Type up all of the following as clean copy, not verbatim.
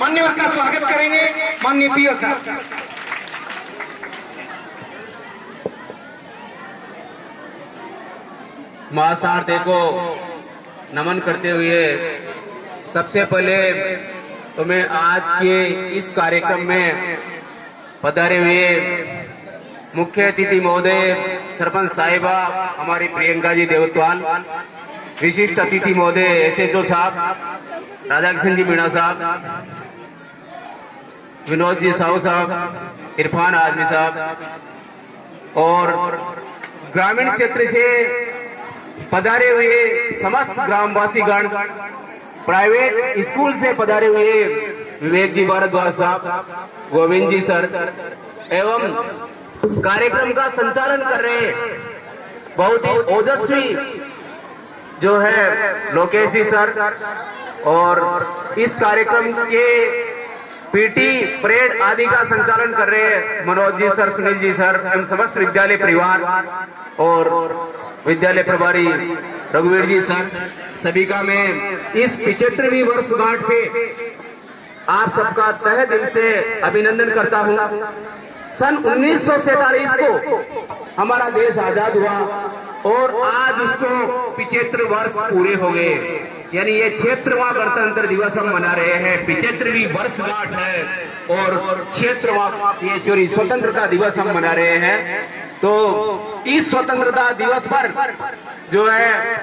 मान्यवर का स्वागत करेंगे माननीय पीओ साहब। महासारथी को नमन करते हुए सबसे पहले तो मैं आज के इस कार्यक्रम में पधारे हुए मुख्य अतिथि महोदय सरपंच साहिबा हमारी प्रियंका जी देवतवाल, विशिष्ट अतिथि महोदय SHO साहब राधाकिशन जी मीणा साहब, विनोद जी साहू साहब, इरफान आजमी साहब और ग्रामीण क्षेत्र से पधारे हुए समस्त ग्रामवासी गण, प्राइवेट स्कूल से पधारे हुए विवेक जी भारद्वाज साहब, गोविंद जी सर एवं कार्यक्रम का संचालन कर रहे बहुत ही ओजस्वी जो है लोकेश जी सर और इस कार्यक्रम के पीटी परेड आदि का संचालन कर रहे हैं मनोज जी सर, सुनील जी सर एवं समस्त विद्यालय परिवार और विद्यालय प्रभारी रघुवीर जी सर, सभी का मैं इस 75वीं वर्षगांठ पे आप सबका तहे दिल से अभिनंदन करता हूं। सन 1947 को हमारा देश आजाद हुआ और आज उसको 75 वर्ष पूरे हो गए, यानी ये 76वां गणतंत्र दिवस हम मना रहे हैं। 75वीं वर्षगांठ है और 76वां ये स्वतंत्रता दिवस हम मना रहे हैं। तो इस स्वतंत्रता दिवस पर जो है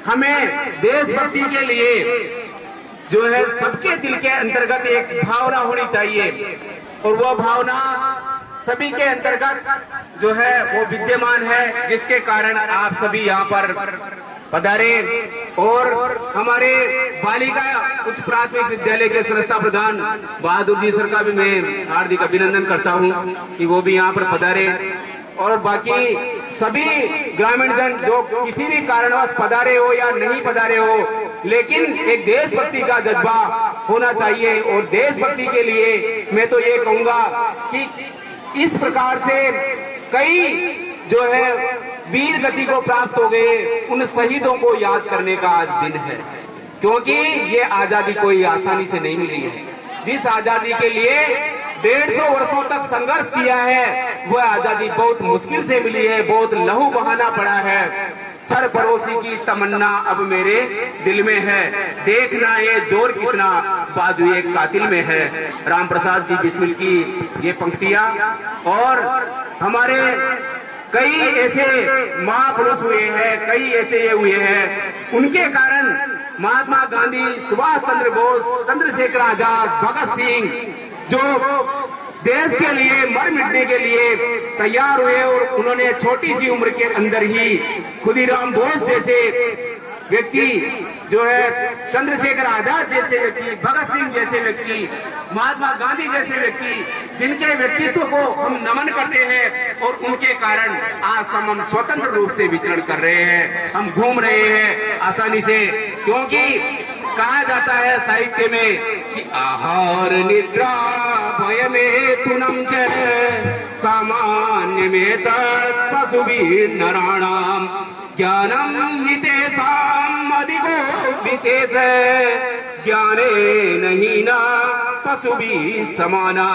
हमें देशभक्ति के लिए जो है सबके दिल के अंतर्गत एक भावना होनी चाहिए और वो भावना सभी के अंतर्गत जो है वो विद्यमान है, जिसके कारण आप सभी यहाँ पर पधारे और हमारे बालिका उच्च प्राथमिक विद्यालय के संस्था प्रधान बहादुर जी सर का भी मैं हार्दिक अभिनंदन करता हूँ कि वो भी यहाँ पर पधारे और बाकी सभी ग्रामीण जन जो किसी भी कारणवश पधारे हो या नहीं पधारे हो, लेकिन एक देशभक्ति का जज्बा होना चाहिए और देशभक्ति के लिए मैं तो ये कहूंगा कि इस प्रकार से कई जो है वीर गति को प्राप्त हो गए, उन शहीदों को याद करने का आज दिन है, क्योंकि ये आजादी कोई आसानी से नहीं मिली है। जिस आजादी के लिए 150 वर्षों तक संघर्ष किया है वह आजादी बहुत मुश्किल से मिली है, बहुत लहू बहाना पड़ा है। सरफरोशी की तमन्ना अब मेरे दिल में है, देखना ये जोर कितना बाजू एक कातिल में है। राम प्रसाद जी बिस्मिल की ये पंक्तियां और हमारे कई ऐसे महापुरुष हुए हैं, कई ऐसे ये हुए हैं, उनके कारण महात्मा गांधी, सुभाष चंद्र बोस, चंद्रशेखर आजाद, भगत सिंह जो देश के लिए मर मिटने के लिए तैयार हुए और उन्होंने छोटी सी उम्र के अंदर ही खुदीराम बोस जैसे व्यक्ति जो है, चंद्रशेखर आजाद जैसे व्यक्ति, भगत सिंह जैसे व्यक्ति, महात्मा गांधी जैसे व्यक्ति, जिनके व्यक्तित्व को हम नमन करते हैं और उनके कारण आज हम स्वतंत्र रूप से विचरण कर रहे हैं, हम घूम रहे हैं आसानी से। क्योंकि कहा जाता है साहित्य में कि आहार निद्रा भय में तुनम च सामान्य में तत्पशुभिः नराणाम ज्ञानम हितेषाम् अधिको विशेष ज्ञाने नहीं ना पशुभिः समाना,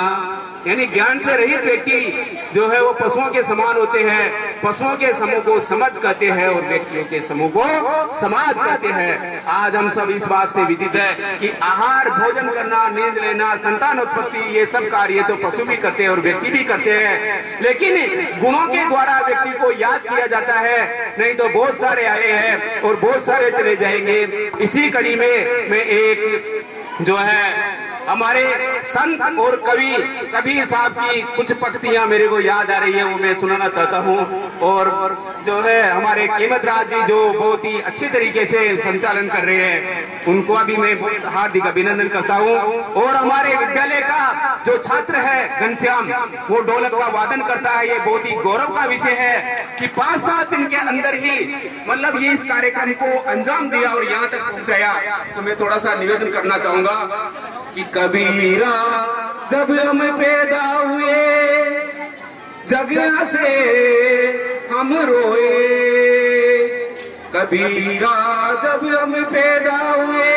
यानी ज्ञान से रहित व्यक्ति जो है वो पशुओं के समान होते हैं। पशुओं के समूह को समझ कहते हैं और व्यक्तियों के समूह को समाज कहते हैं। आज हम सब इस बात से विदित है कि आहार, भोजन करना, नींद लेना, संतान उत्पत्ति, ये सब कार्य तो पशु भी करते हैं और व्यक्ति भी करते हैं, लेकिन गुणों के द्वारा व्यक्ति को याद किया जाता है, नहीं तो बहुत सारे आए हैं और बहुत सारे चले जाएंगे। इसी कड़ी में मैं एक जो है हमारे संत और कवि कबीर साहब की कुछ पंक्तियां मेरे को याद आ रही है, वो मैं सुनाना चाहता हूं। और जो है हमारे कीमत राज जी जो बहुत ही अच्छे तरीके से संचालन कर रहे हैं, उनको अभी मैं बहुत हार्दिक अभिनंदन करता हूं। और हमारे विद्यालय का जो छात्र है घनश्याम, वो ढोलक का वादन करता है। ये बहुत ही गौरव का विषय है कि 5-7 दिन के अंदर ही मतलब ये इस कार्यक्रम को अंजाम दिया और यहाँ तक पहुंचाया। तो मैं थोड़ा सा निवेदन करना चाहूंगा कि कबीरा जब हम पैदा हुए जग हंसे हम रोए, कबीरा जब हम पैदा हुए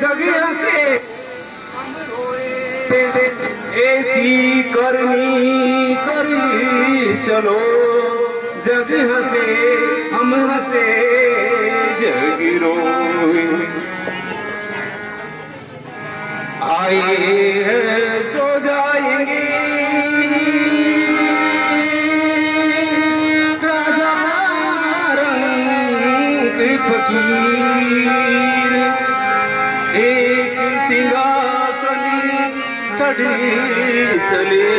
जग हंसे हम रोए। ऐसी करनी करी चलो, जग हंसे हम हंसे जग रोए। आए हैं सो जाएंगे राजा रंग फकीर, एक सिंहासन चढ़ चले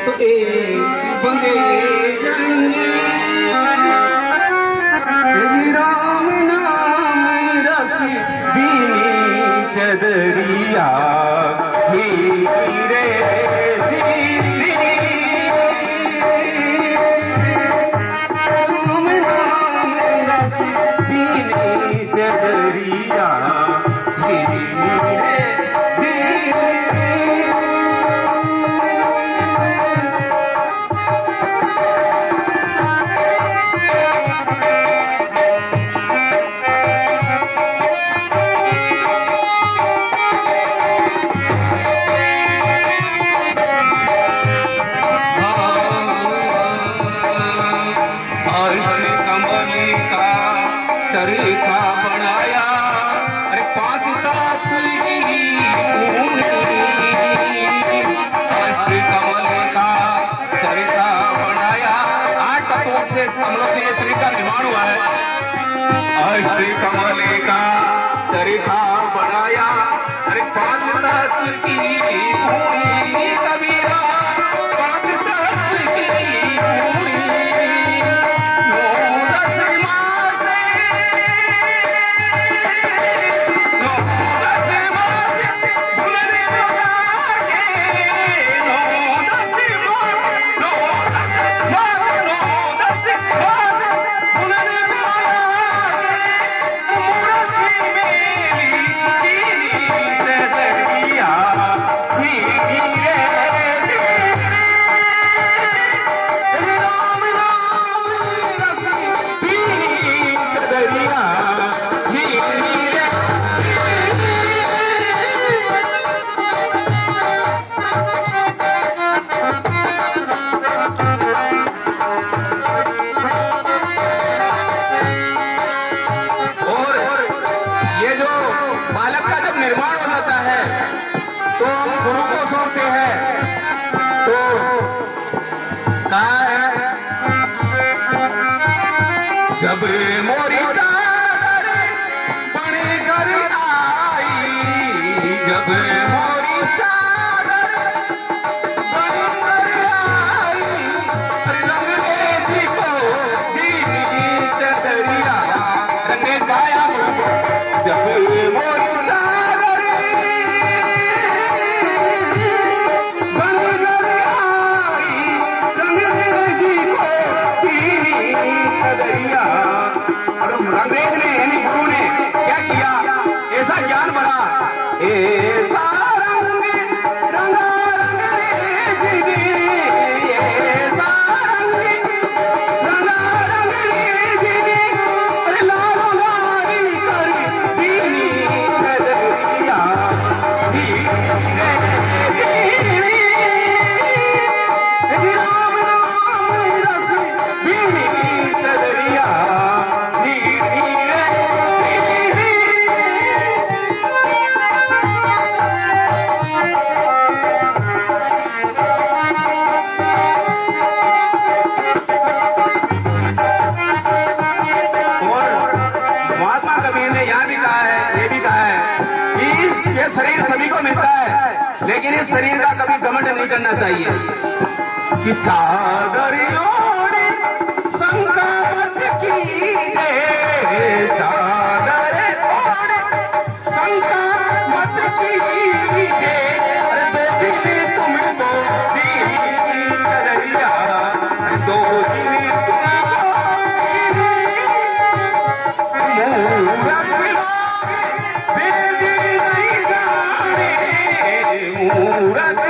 तो एक बंदे जंजीर। राम नाम रस बीनी चदरिया रे जी। राम नाम रस बीनी चदरिया रे चरखा बनाया। अरे पांच तत्व की अष्ट कमल का चरखा बनाया। आठ तत्वों से कमलों से ये शरीर का निर्माण हुआ है। अष्ट कमल का चरखा बनाया। अरे पांच तत्व की पूरी कबीरा, पांच तत्व की पूरी बालक का जब निर्माण हो जाता है तो गुरु को सौंपते हैं। तो कहा है जब मोरी चादर बड़े घर आई, जब मोरी चादर बड़े घर आई, रंगरेज को दीनी चदरिया। रंगरेज गाया जब मोरी चादर बड़े घर आई, रंगरेज को दीनी चदरिया। और रंगरेज ने यानी गुरु ने क्या किया, ऐसा ज्ञान भरा, ऐसा रंग रंगा रंगरेज ने, ऐसा रंग रंगा रंगरेज ने। अरे लालो लाली कर दीनी चदरिया धीरे धीरे। राम नाम रस बीनी चदरिया धीरे धीरे। और महात्मा कबीर ने यहाँ भी कहा है, ये भी कहा है कि ये शरीर सभी को मिलता है, लेकिन इस शरीर का कभी घमंड नहीं करना चाहिए। कि चादर ओढ़े शंका मत कीजिए, चादर ओढ़े शंका मत कीजिए। अरे दो दिन तुमको दीनी चदरिया, दो दिन तुमको मूरत लोग वेद नहीं जाने, मूरत